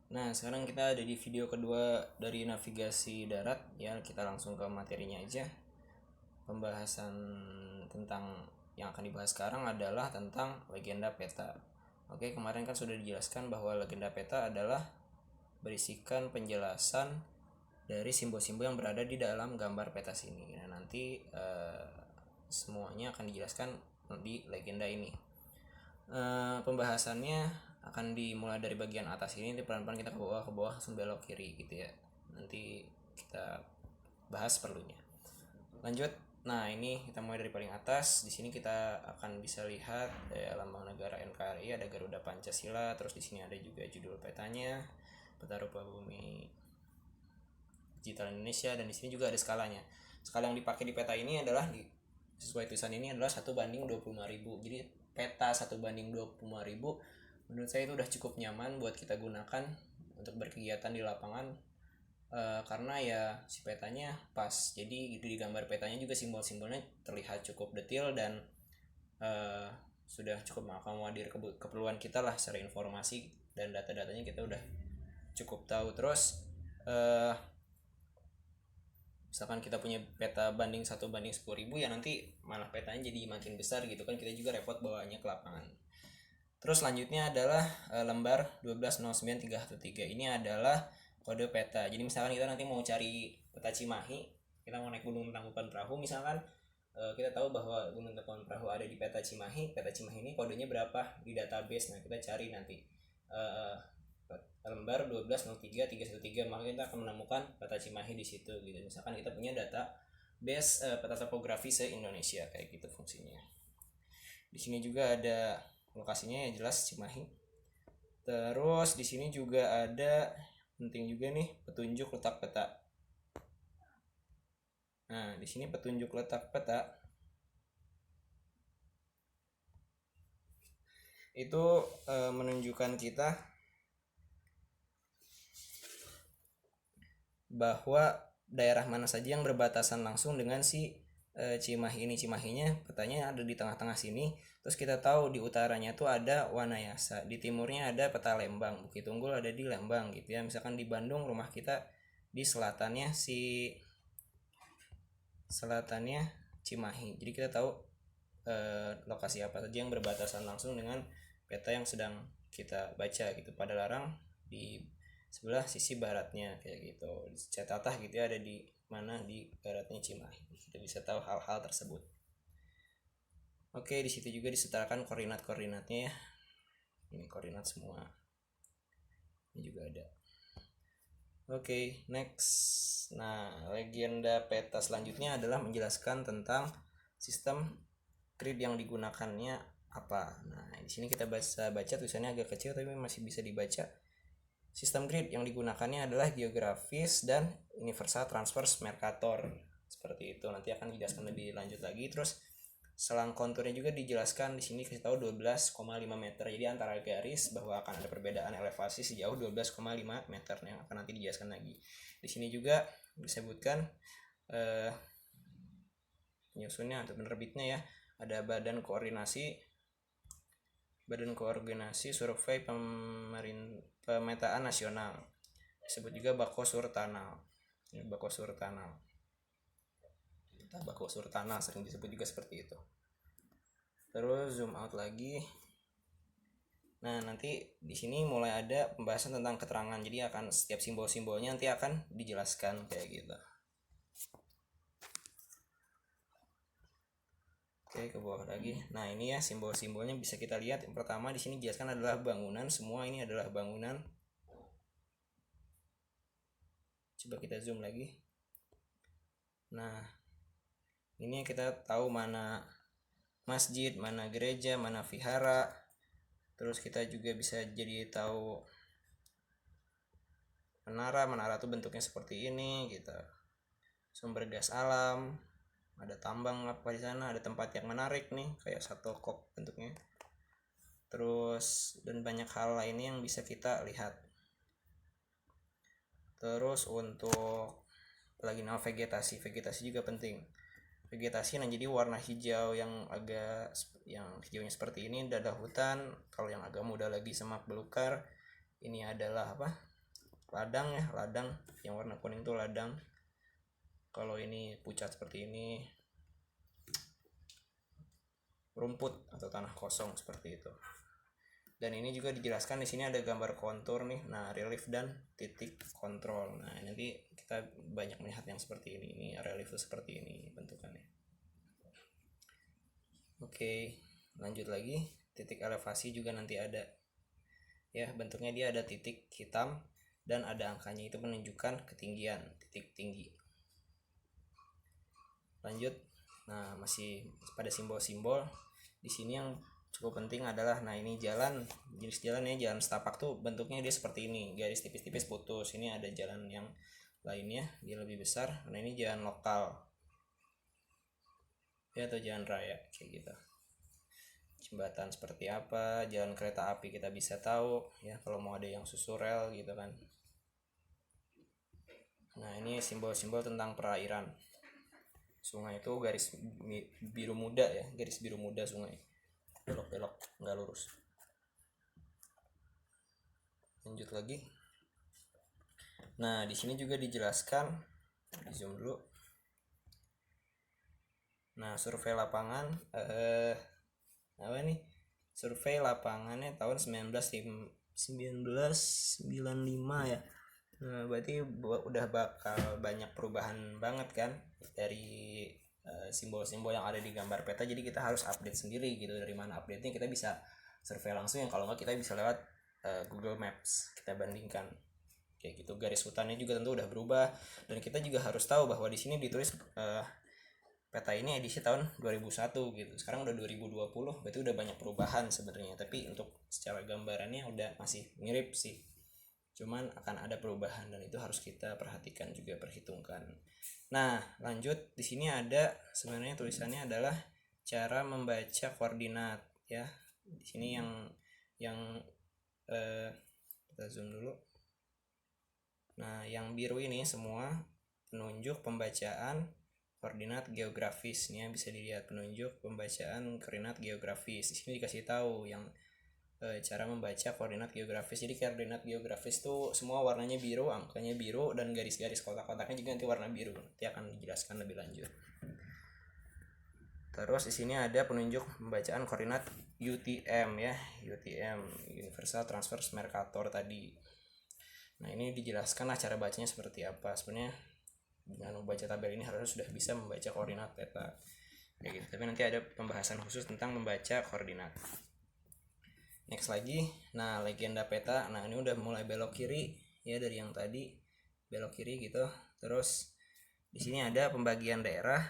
Nah, sekarang kita ada di video kedua dari navigasi darat ya. Kita langsung ke materinya aja. Pembahasan tentang yang akan dibahas sekarang adalah tentang legenda peta. Oke, kemarin kan sudah dijelaskan bahwa legenda peta adalah berisikan penjelasan dari simbol-simbol yang berada di dalam gambar peta sini. Nah, nanti semuanya akan dijelaskan di legenda ini. Pembahasannya akan dimulai dari bagian atas ini, pelan-pelan kita ke bawah langsung belok kiri gitu ya. Nanti kita bahas perlunya. Lanjut. Nah, ini kita mulai dari paling atas. Di sini kita akan bisa lihat lambang negara NKRI, ada Garuda Pancasila, terus di sini ada juga judul petanya, peta rupa bumi digital Indonesia, dan di sini juga ada skalanya. Skala yang dipakai di peta ini adalah sesuai tulisan ini adalah 1:25.000. Jadi peta 1:25.000 menurut saya itu udah cukup nyaman buat kita gunakan untuk berkegiatan di lapangan, karena ya si petanya pas. Jadi di gambar petanya juga simbol-simbolnya terlihat cukup detail dan sudah cukup mengakomodir keperluan kita lah secara informasi, dan data-datanya kita udah cukup tahu. Terus misalkan kita punya peta banding 1:10.000 ya, nanti malah petanya jadi makin besar gitu kan, kita juga repot bawanya ke lapangan. Terus selanjutnya adalah lembar 1209313. Ini adalah kode peta. Jadi misalkan kita nanti mau cari peta Cimahi, kita mau naik Gunung Tangkuban Perahu misalkan, kita tahu bahwa Gunung Tangkuban Perahu ada di peta Cimahi. Peta Cimahi ini kodenya berapa di database. Nah, kita cari nanti lembar 1203313, maka kita akan menemukan peta Cimahi di situ gitu. Misalkan kita punya data base peta topografi se-Indonesia kayak gitu fungsinya. Di sini juga ada lokasinya ya, jelas Cimahi. Terus di sini juga ada penting juga nih, petunjuk letak peta. Nah, di sini petunjuk letak peta itu menunjukkan kita bahwa daerah mana saja yang berbatasan langsung dengan si Cimahi ini. Cimahinya petanya ada di tengah-tengah sini. Terus kita tahu di utaranya tuh ada Wanayasa, di timurnya ada peta Lembang, Bukit Tunggul ada di Lembang gitu ya. Misalkan di Bandung rumah kita di selatannya Cimahi. Jadi kita tahu lokasi apa saja yang berbatasan langsung dengan peta yang sedang kita baca gitu. Pada larang di sebelah sisi baratnya kayak gitu, catatah gitu ya, ada di mana di baratnya Cimahi. Kita bisa tahu hal-hal tersebut. Oke, di situ juga disertakan koordinat-koordinatnya ya. Ini koordinat semua. Ini juga ada. Oke, next. Nah, legenda peta selanjutnya adalah menjelaskan tentang sistem grid yang digunakannya apa. Nah, di sini kita baca tulisannya agak kecil tapi masih bisa dibaca. Sistem grid yang digunakannya adalah geografis dan universal transverse Mercator. Seperti itu. Nanti akan dijelaskan lebih lanjut lagi. Terus selang konturnya juga dijelaskan di sini, kasih tahu 12,5 meter. Jadi antara garis bahwa akan ada perbedaan elevasi sejauh 12,5 meter yang akan nanti dijelaskan lagi. Di sini juga disebutkan penyusunnya atau penerbitnya ya. Ada Badan Koordinasi Survei Pemetaan Nasional, disebut juga Bako Surtanal. Ini Bako Surtanal. Bako Surtanal sering disebut juga seperti itu. Terus zoom out lagi. Nah, nanti di sini mulai ada pembahasan tentang keterangan. Jadi akan setiap simbol-simbolnya nanti akan dijelaskan kayak gitu. Oke, ke bawah lagi. Nah, ini ya simbol-simbolnya bisa kita lihat. Yang pertama di sini dijelaskan adalah bangunan. Semua ini adalah bangunan. Coba kita zoom lagi. Nah, ini kita tahu mana masjid, mana gereja, mana vihara. Terus kita juga bisa jadi tahu menara tuh bentuknya seperti ini gitu. Sumber gas alam, ada tambang apa di sana, ada tempat yang menarik nih kayak shuttlecock bentuknya. Terus dan banyak hal lainnya yang bisa kita lihat. Terus untuk lagi vegetasi juga penting. Vegetasi nah jadi warna hijau yang hijaunya seperti ini adalah hutan. Kalau yang agak muda lagi semak belukar, ini adalah apa? ladang ya, ladang yang warna kuning itu ladang. Kalau ini pucat seperti ini rumput atau tanah kosong seperti itu. Dan ini juga dijelaskan di sini ada gambar kontur nih. Nah, relief dan titik kontrol. Nah, nanti kita banyak melihat yang seperti ini. Ini relief seperti ini bentukannya. Oke, lanjut lagi. Titik elevasi juga nanti ada. Ya, bentuknya dia ada titik hitam dan ada angkanya, itu menunjukkan ketinggian, titik tinggi. Lanjut. Nah, masih pada simbol-simbol. Di sini yang cukup penting adalah, nah ini jalan, jenis jalan ya, jalan setapak tuh bentuknya dia seperti ini, garis tipis-tipis putus. Ini ada jalan yang lainnya, dia lebih besar. Nah ini jalan lokal ya, atau jalan raya kayak gitu. Jembatan seperti apa, jalan kereta api kita bisa tahu ya, kalau mau ada yang susul rel gitu kan. Nah ini simbol-simbol tentang perairan. Sungai itu garis biru muda ya, garis biru muda sungai, belok-belok nggak lurus. Lanjut lagi. Nah di sini juga dijelaskan, di zoom dulu. Nah survei lapangan apa nih, survei lapangannya tahun 1995 ya. Nah berarti udah bakal banyak perubahan banget kan dari simbol-simbol yang ada di gambar peta. Jadi kita harus update sendiri gitu. Dari mana update-nya, kita bisa survei langsung ya, kalau nggak kita bisa lewat Google Maps, kita bandingkan kayak gitu. Garis hutannya juga tentu udah berubah, dan kita juga harus tahu bahwa di sini ditulis peta ini edisi tahun 2001 gitu. Sekarang udah 2020, berarti udah banyak perubahan sebenarnya. Tapi untuk secara gambarannya udah masih mirip sih, cuman akan ada perubahan, dan itu harus kita perhatikan juga, perhitungkan. Nah lanjut, di sini ada sebenarnya tulisannya adalah cara membaca koordinat ya. Di sini yang kita zoom dulu. Nah yang biru ini semua penunjuk pembacaan koordinat geografis. Nih bisa dilihat, penunjuk pembacaan koordinat geografis. Di sini dikasih tahu yang cara membaca koordinat geografis. Jadi koordinat geografis tuh semua warnanya biru, angkanya biru, dan garis-garis kotak-kotaknya juga nanti warna biru. Nanti akan dijelaskan lebih lanjut. Terus di sini ada penunjuk pembacaan koordinat UTM ya, UTM, Universal Transverse Mercator tadi. Nah ini dijelaskan lah cara bacanya seperti apa. Sebenarnya dengan membaca tabel ini harusnya sudah bisa membaca koordinat peta kayak gitu. Tapi nanti ada pembahasan khusus tentang membaca koordinat. Next lagi, nah legenda peta. Nah ini udah mulai belok kiri ya, dari yang tadi belok kiri gitu. Terus di sini ada pembagian daerah,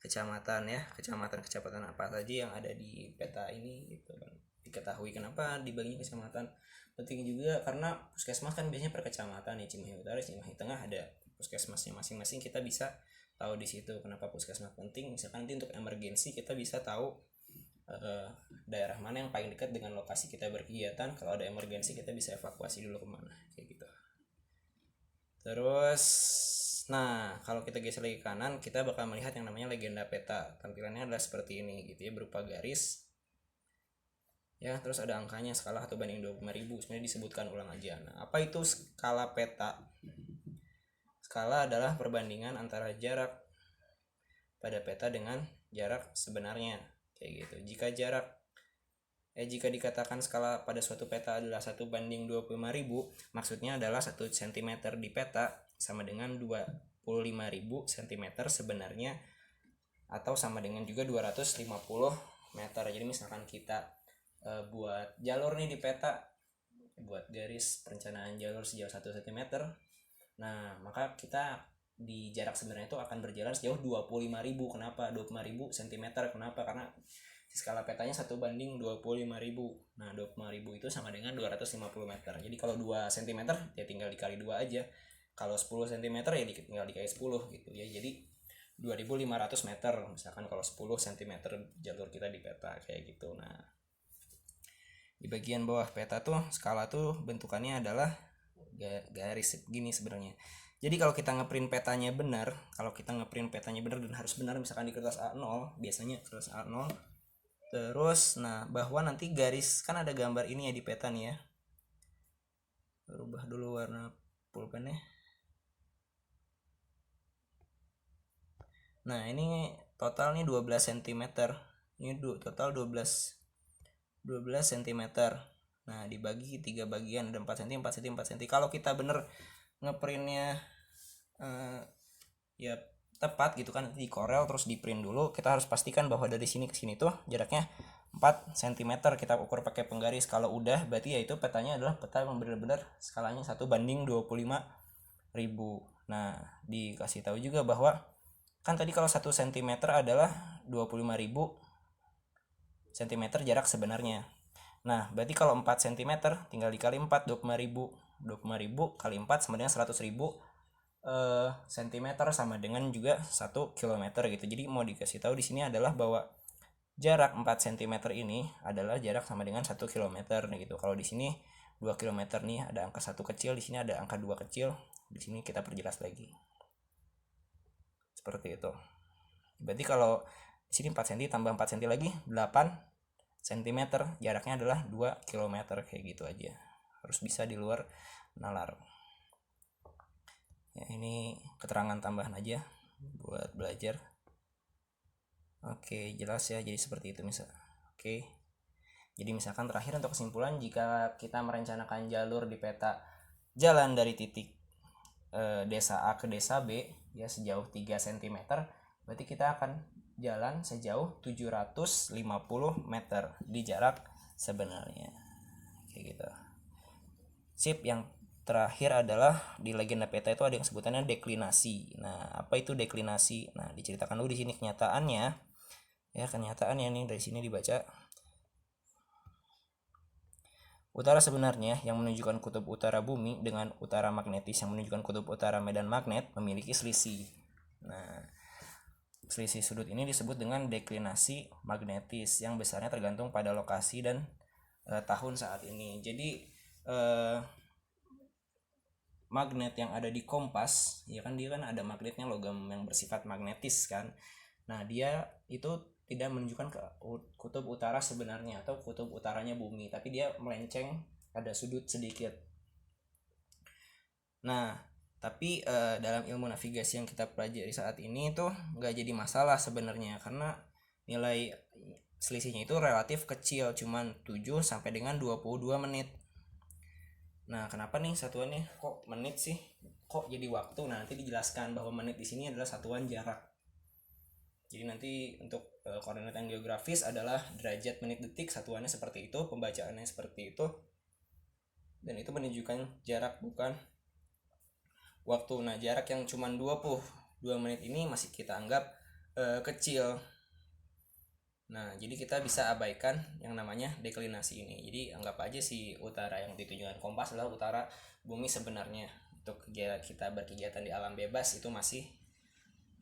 kecamatan ya, kecamatan apa saja yang ada di peta ini gitu kan. Diketahui kenapa dibagi kecamatan. Penting juga karena puskesmas kan biasanya per kecamatan ya, Cimahi Utara, Cimahi Tengah ada puskesmasnya masing-masing. Kita bisa tahu di situ kenapa puskesmas penting. Misalkan nanti untuk emergensi kita bisa tahu daerah mana yang paling dekat dengan lokasi kita berkegiatan. Kalau ada emergensi kita bisa evakuasi dulu kemana kayak gitu. Terus nah kalau kita geser lagi ke kanan, kita bakal melihat yang namanya legenda peta. Tampilannya adalah seperti ini gitu ya, berupa garis ya, terus ada angkanya, skala 1/25.000. Sebenarnya disebutkan ulang aja. Nah apa itu skala peta? Skala adalah perbandingan antara jarak pada peta dengan jarak sebenarnya kayak gitu. Jika dikatakan skala pada suatu peta adalah 1/25.000, maksudnya adalah 1 cm di peta sama dengan 25.000 cm sebenarnya, atau sama dengan juga 250 meter. Jadi misalkan kita buat jalur nih di peta, buat garis perencanaan jalur sejauh 1 cm, nah maka kita di jarak sebenarnya itu akan berjalan sejauh 25.000. Kenapa 25.000 cm? Kenapa? Karena skala petanya 1/25.000. Nah 25.000 itu sama dengan 250 meter. Jadi kalau 2 cm ya tinggal dikali 2 aja. Kalau 10 cm ya tinggal dikali 10 gitu ya. Jadi 2.500 meter misalkan kalau 10 cm jalur kita di peta kayak gitu. Nah di bagian bawah peta tuh skala tuh bentukannya adalah garis gini sebenarnya. Jadi kalau kita ngeprint petanya benar, dan harus benar, misalkan di kertas A0, biasanya kertas A0. Terus nah bahwa nanti garis, kan ada gambar ini ya di peta nih ya. Rubah dulu warna pulpennya. Nah ini total nih 12 cm, ini total 12 cm. Nah dibagi 3 bagian, ada 4 cm 4 cm 4 cm. Kalau kita bener ngeprintnya ya tepat gitu kan, di Corel terus di print dulu, kita harus pastikan bahwa dari sini ke sini tuh jaraknya 4 cm kita ukur pakai penggaris. Kalau udah berarti ya itu petanya adalah peta yang benar-benar skalanya 1:25.000. Nah dikasih tahu juga bahwa kan tadi kalau 1 cm adalah 25.000 cm jarak sebenarnya. Nah berarti kalau 4 cm tinggal dikali 4, 25.000 kali 4 sama dengan 100.000 cm sama dengan juga 1 km gitu. Jadi mau dikasih tahu di sini adalah bahwa jarak 4 cm ini adalah jarak sama dengan 1 km gitu. Kalau di sini 2 km nih ada angka 1 kecil, di sini ada angka 2 kecil. Di sini kita perjelas lagi. Seperti itu. Berarti kalau di sini 4 cm tambah 4 cm lagi 8 cm, jaraknya adalah 2 km kayak gitu aja. Harus bisa di luar nalar. Ya, ini keterangan tambahan aja buat belajar. Oke, jelas ya. Jadi seperti itu misal. Oke. Jadi misalkan terakhir untuk kesimpulan, jika kita merencanakan jalur di peta jalan dari titik desa A ke desa B ya sejauh 3 cm, berarti kita akan jalan sejauh 750 meter di jarak sebenarnya. Kayak gitu. Sip, yang terakhir adalah di legenda peta itu ada yang sebutannya deklinasi. Nah, apa itu deklinasi? Nah, diceritakan dulu di sini kenyataannya. Ya, kenyataannya nih dari sini dibaca. Utara sebenarnya yang menunjukkan kutub utara bumi dengan utara magnetis yang menunjukkan kutub utara medan magnet memiliki selisih. Nah, selisih sudut ini disebut dengan deklinasi magnetis yang besarnya tergantung pada lokasi dan tahun saat ini. Jadi magnet yang ada di kompas ya kan, dia kan ada magnetnya logam yang bersifat magnetis kan. Nah dia itu tidak menunjukkan ke kutub utara sebenarnya atau kutub utaranya bumi, tapi dia melenceng ada sudut sedikit. Nah tapi dalam ilmu navigasi yang kita pelajari saat ini tuh nggak jadi masalah sebenarnya, karena nilai selisihnya itu relatif kecil, cuman 7 sampai dengan 22 menit. Nah, kenapa nih satuannya kok menit sih? Kok jadi waktu? Nah, nanti dijelaskan bahwa menit di sini adalah satuan jarak. Jadi nanti untuk koordinat yang geografis adalah derajat, menit, detik, satuannya seperti itu, pembacaannya seperti itu. Dan itu menunjukkan jarak bukan waktu. Nah, jarak yang cuma 22 menit ini masih kita anggap kecil. Nah, jadi kita bisa abaikan yang namanya deklinasi ini. Jadi anggap aja si utara yang ditunjukkan kompas adalah utara bumi sebenarnya. Untuk kita berkegiatan di alam bebas itu masih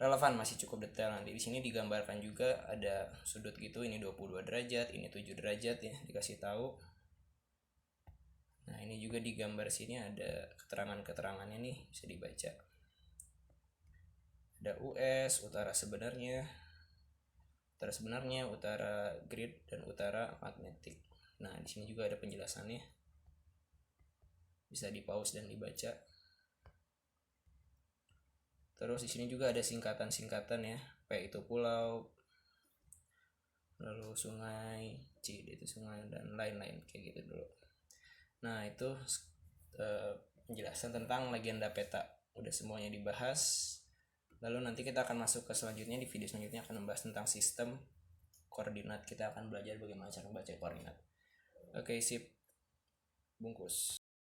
relevan, masih cukup detail. Nanti di sini digambarkan juga ada sudut gitu, ini 22 derajat, ini 7 derajat ya, dikasih tahu. Nah, ini juga di gambar sini ada keterangan-keterangannya nih, bisa dibaca. Ada US, utara sebenarnya, utara grid dan utara magnetik. Nah, di sini juga ada penjelasannya. Bisa di-pause dan dibaca. Terus di sini juga ada singkatan-singkatan ya. P itu pulau, lalu sungai, C itu sungai dan lain-lain kayak gitu dulu. Nah, itu penjelasan tentang legenda peta. Udah semuanya dibahas. Lalu nanti kita akan masuk ke selanjutnya, di video selanjutnya akan membahas tentang sistem koordinat. Kita akan belajar bagaimana cara membaca koordinat. Oke, sip. Bungkus.